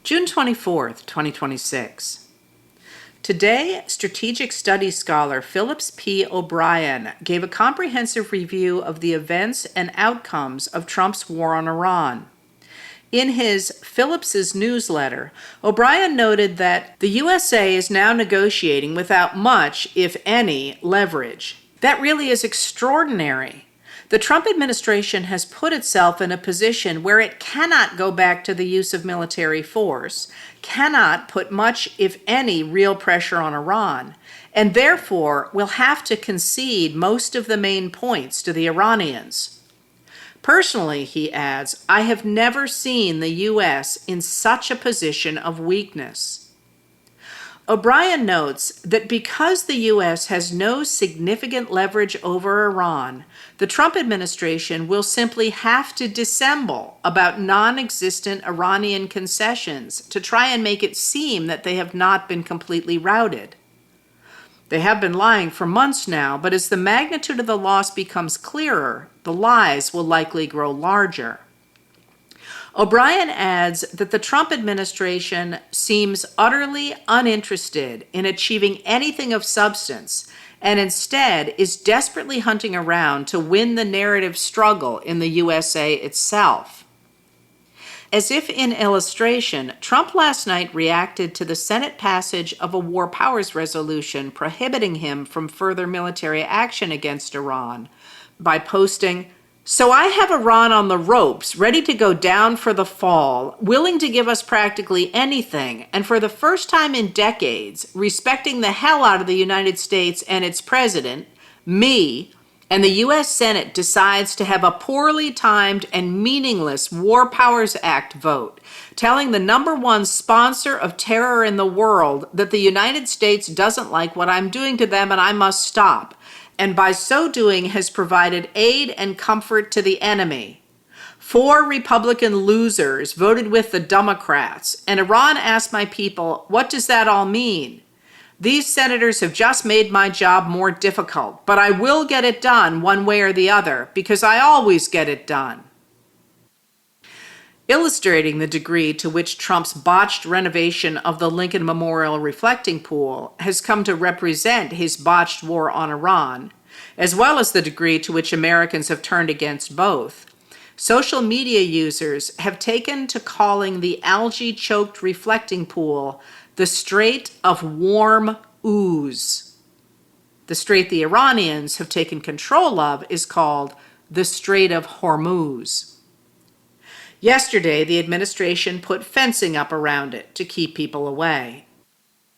June 24th, 2026. Today, strategic studies scholar Phillips P. O'Brien gave a comprehensive review of the events and outcomes of Trump's war on Iran. In his Phillips's newsletter, O'Brien noted that the USA is now negotiating without much, if any, leverage. That really is extraordinary. The Trump administration has put itself in a position where it cannot go back to the use of military force, cannot put much, if any, real pressure on Iran, and therefore will have to concede most of the main points to the Iranians. Personally, he adds, I have never seen the U.S. in such a position of weakness. O'Brien notes that because the U.S. has no significant leverage over Iran, the Trump administration will simply have to dissemble about non-existent Iranian concessions to try and make it seem that they have not been completely routed. They have been lying for months now, but as the magnitude of the loss becomes clearer, the lies will likely grow larger. O'Brien adds that the Trump administration seems utterly uninterested in achieving anything of substance and instead is desperately hunting around to win the narrative struggle in the USA itself. As if in illustration, Trump last night reacted to the Senate passage of a war powers resolution prohibiting him from further military action against Iran by posting, "So I have Iran on the ropes, ready to go down for the fall, willing to give us practically anything, and for the first time in decades, respecting the hell out of the United States and its president, me, and the U.S. Senate decides to have a poorly timed and meaningless War Powers Act vote, telling the #1 sponsor of terror in the world that the United States doesn't like what I'm doing to them and I must stop, and by so doing has provided aid and comfort to the enemy. 4 Republican losers voted with the Democrats, and Iran asked my people, what does that all mean? These senators have just made my job more difficult, but I will get it done one way or the other, because I always get it done." Illustrating the degree to which Trump's botched renovation of the Lincoln Memorial Reflecting Pool has come to represent his botched war on Iran, as well as the degree to which Americans have turned against both, social media users have taken to calling the algae-choked reflecting pool the Strait of Warm Ooze. The strait the Iranians have taken control of is called the Strait of Hormuz. Yesterday, the administration put fencing up around it to keep people away.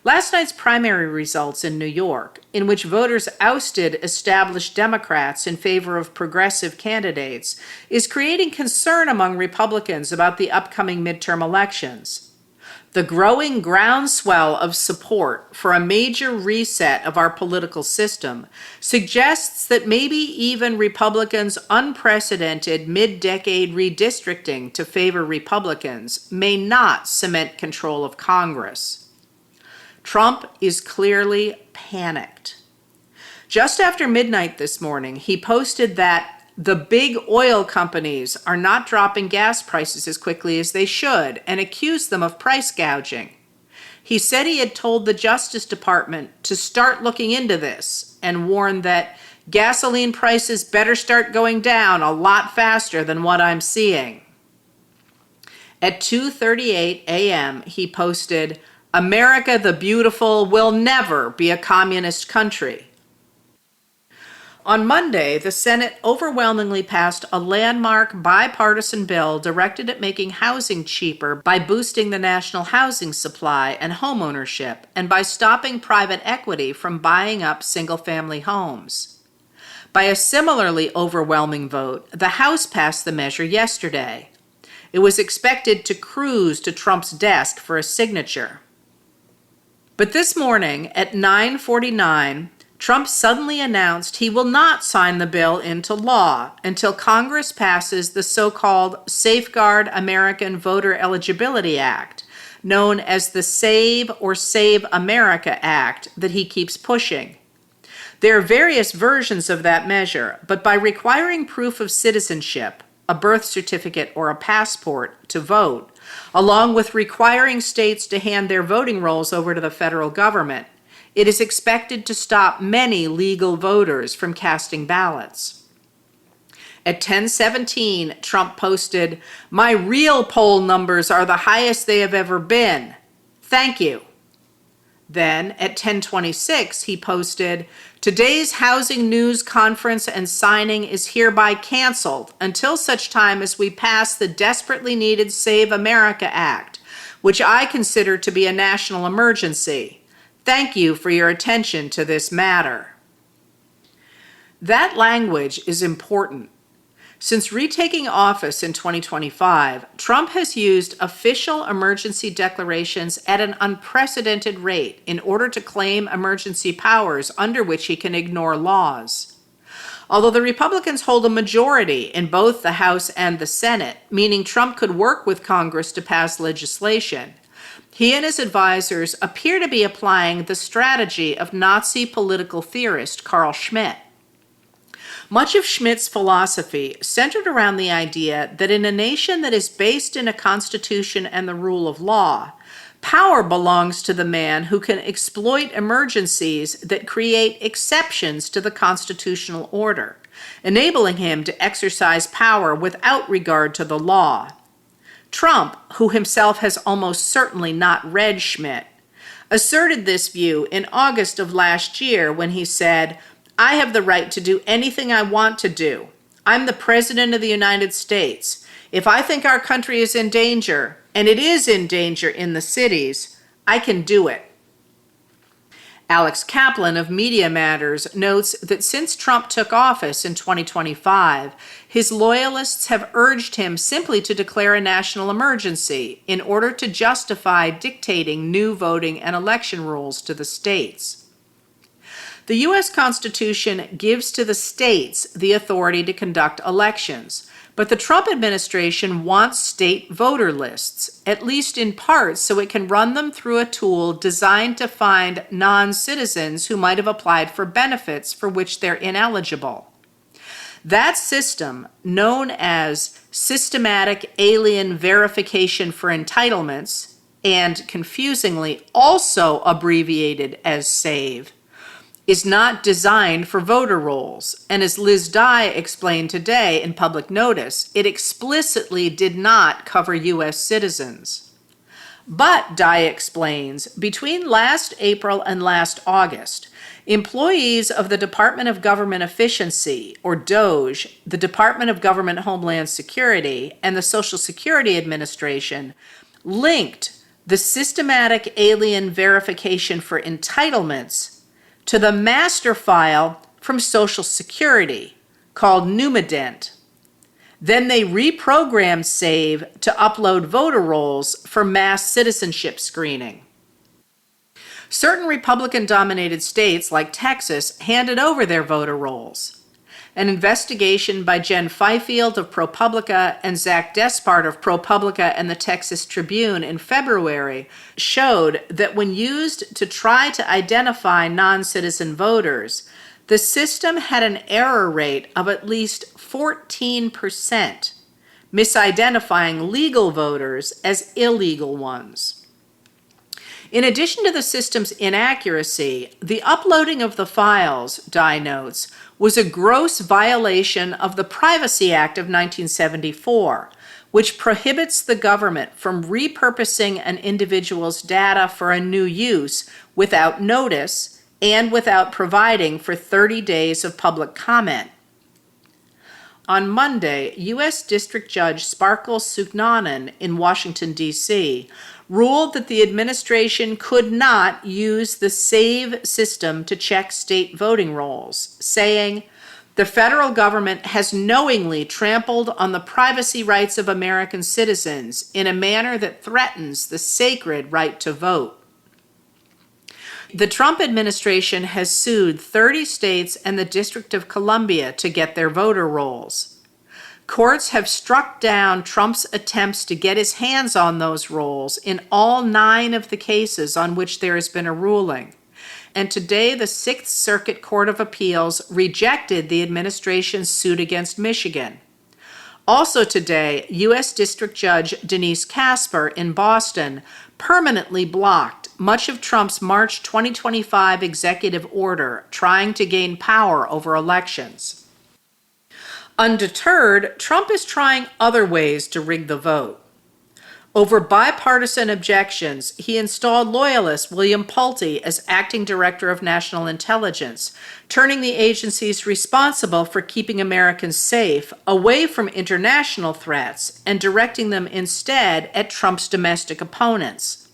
Last night's primary results in New York, in which voters ousted established Democrats in favor of progressive candidates, is creating concern among Republicans about the upcoming midterm elections. The growing groundswell of support for a major reset of our political system suggests that maybe even Republicans' unprecedented mid-decade redistricting to favor Republicans may not cement control of Congress. Trump is clearly panicked. Just after midnight this morning, he posted that the big oil companies are not dropping gas prices as quickly as they should and accused them of price gouging. He said he had told the Justice Department to start looking into this and warned that gasoline prices better start going down a lot faster than what I'm seeing. At 2:38 a.m., he posted, "America the Beautiful will never be a communist country." On Monday, the Senate overwhelmingly passed a landmark bipartisan bill directed at making housing cheaper by boosting the national housing supply and homeownership, and by stopping private equity from buying up single-family homes. By a similarly overwhelming vote, the House passed the measure yesterday. It was expected to cruise to Trump's desk for a signature. But this morning, at 9:49, Trump suddenly announced he will not sign the bill into law until Congress passes the so-called Safeguard American Voter Eligibility Act, known as the Save or Save America Act that he keeps pushing. There are various versions of that measure, but by requiring proof of citizenship, a birth certificate or a passport, to vote, along with requiring states to hand their voting rolls over to the federal government. It is expected to stop many legal voters from casting ballots. At 10:17, Trump posted, "My real poll numbers are the highest they have ever been. Thank you." Then at 10:26, he posted, "Today's housing news conference and signing is hereby canceled until such time as we pass the desperately needed Save America Act, which I consider to be a national emergency. Thank you for your attention to this matter." That language is important. Since retaking office in 2025, Trump has used official emergency declarations at an unprecedented rate in order to claim emergency powers under which he can ignore laws. Although the Republicans hold a majority in both the House and the Senate, meaning Trump could work with Congress to pass legislation, he and his advisors appear to be applying the strategy of Nazi political theorist Carl Schmitt. Much of Schmitt's philosophy centered around the idea that in a nation that is based in a constitution and the rule of law, power belongs to the man who can exploit emergencies that create exceptions to the constitutional order, enabling him to exercise power without regard to the law. Trump, who himself has almost certainly not read Schmitt, asserted this view in August of last year when he said, "I have the right to do anything I want to do. I'm the President of the United States. If I think our country is in danger, and it is in danger in the cities, I can do it." Alex Kaplan of Media Matters notes that since Trump took office in 2025, his loyalists have urged him simply to declare a national emergency in order to justify dictating new voting and election rules to the states. The U.S. Constitution gives to the states the authority to conduct elections, but the Trump administration wants state voter lists, at least in part so it can run them through a tool designed to find non-citizens who might have applied for benefits for which they're ineligible. That system, known as Systematic Alien Verification for Entitlements, and confusingly also abbreviated as SAVE, is not designed for voter rolls, and as Liz Dye explained today in Public Notice, it explicitly did not cover U.S. citizens. But, Dye explains, between last April and last August, employees of the Department of Government Efficiency, or DOGE, the Department of Government Homeland Security, and the Social Security Administration linked the Systematic Alien Verification for Entitlements to the master file from Social Security called Numident. Then they reprogrammed SAVE to upload voter rolls for mass citizenship screening. Certain Republican-dominated states like Texas handed over their voter rolls. An investigation by Jen Fifield of ProPublica and Zach Despard of ProPublica and the Texas Tribune in February showed that when used to try to identify non-citizen voters, the system had an error rate of at least 14%, misidentifying legal voters as illegal ones. In addition to the system's inaccuracy, the uploading of the files, Dye notes, was a gross violation of the Privacy Act of 1974, which prohibits the government from repurposing an individual's data for a new use without notice and without providing for 30 days of public comment. On Monday, U.S. District Judge Sparkle Sugnanan in Washington, D.C., ruled that the administration could not use the SAVE system to check state voting rolls, saying, "The federal government has knowingly trampled on the privacy rights of American citizens in a manner that threatens the sacred right to vote." The Trump administration has sued 30 states and the District of Columbia to get their voter rolls. Courts have struck down Trump's attempts to get his hands on those rolls in all 9 of the cases on which there has been a ruling. And today, the Sixth Circuit Court of Appeals rejected the administration's suit against Michigan. Also today, U.S. District Judge Denise Casper in Boston permanently blocked much of Trump's March 2025 executive order trying to gain power over elections. Undeterred, Trump is trying other ways to rig the vote. Over bipartisan objections, he installed loyalist William Pulte as acting director of national intelligence, turning the agencies responsible for keeping Americans safe away from international threats and directing them instead at Trump's domestic opponents.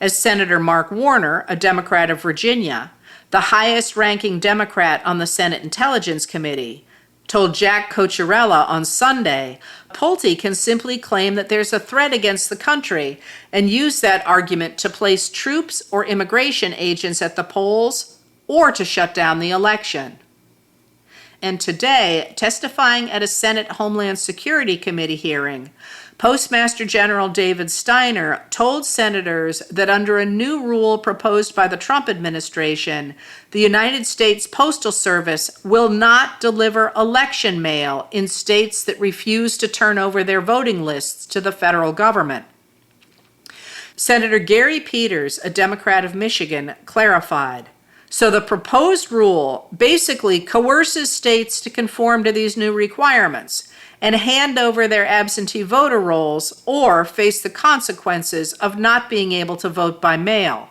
As Senator Mark Warner, a Democrat of Virginia, the highest-ranking Democrat on the Senate Intelligence Committee, told Jack Cocciarella on Sunday, Pulte can simply claim that there's a threat against the country and use that argument to place troops or immigration agents at the polls or to shut down the election. And today, testifying at a Senate Homeland Security Committee hearing, Postmaster General David Steiner told senators that under a new rule proposed by the Trump administration, the United States Postal Service will not deliver election mail in states that refuse to turn over their voting lists to the federal government. Senator Gary Peters, a Democrat of Michigan, clarified, so the proposed rule basically coerces states to conform to these new requirements and hand over their absentee voter rolls or face the consequences of not being able to vote by mail.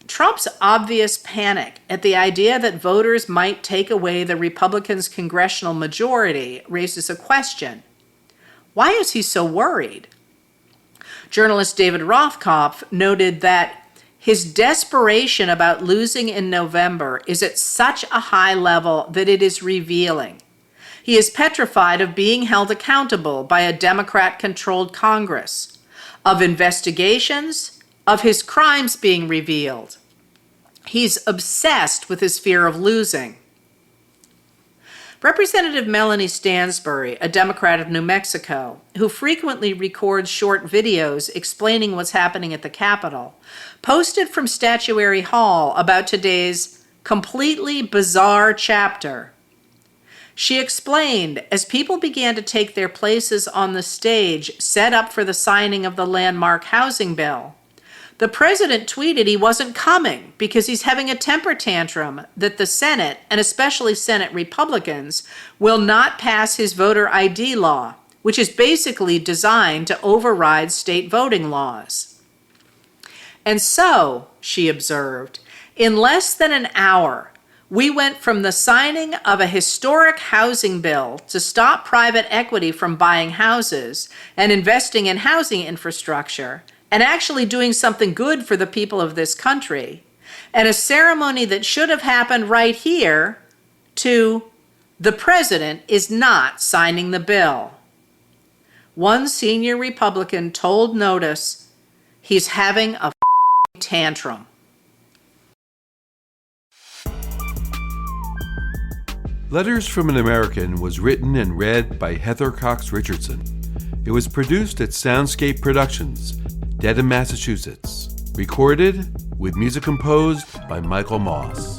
Trump's obvious panic at the idea that voters might take away the Republicans' congressional majority raises a question. Why is he so worried? Journalist David Rothkopf noted that his desperation about losing in November is at such a high level that it is revealing. He is petrified of being held accountable by a Democrat-controlled Congress, of investigations, of his crimes being revealed. He's obsessed with his fear of losing. Representative Melanie Stansbury, a Democrat of New Mexico, who frequently records short videos explaining what's happening at the Capitol, posted from Statuary Hall about today's completely bizarre chapter. She explained, as people began to take their places on the stage set up for the signing of the landmark housing bill, the president tweeted he wasn't coming because he's having a temper tantrum that the Senate, and especially Senate Republicans, will not pass his voter ID law, which is basically designed to override state voting laws. And so, she observed, in less than an hour, we went from the signing of a historic housing bill to stop private equity from buying houses and investing in housing infrastructure and actually doing something good for the people of this country, and a ceremony that should have happened right here, to the president is not signing the bill. One senior Republican told Notice he's having a tantrum. Letters from an American was written and read by Heather Cox Richardson. It was produced at Soundscape Productions, Dedham, Massachusetts. Recorded with music composed by Michael Moss.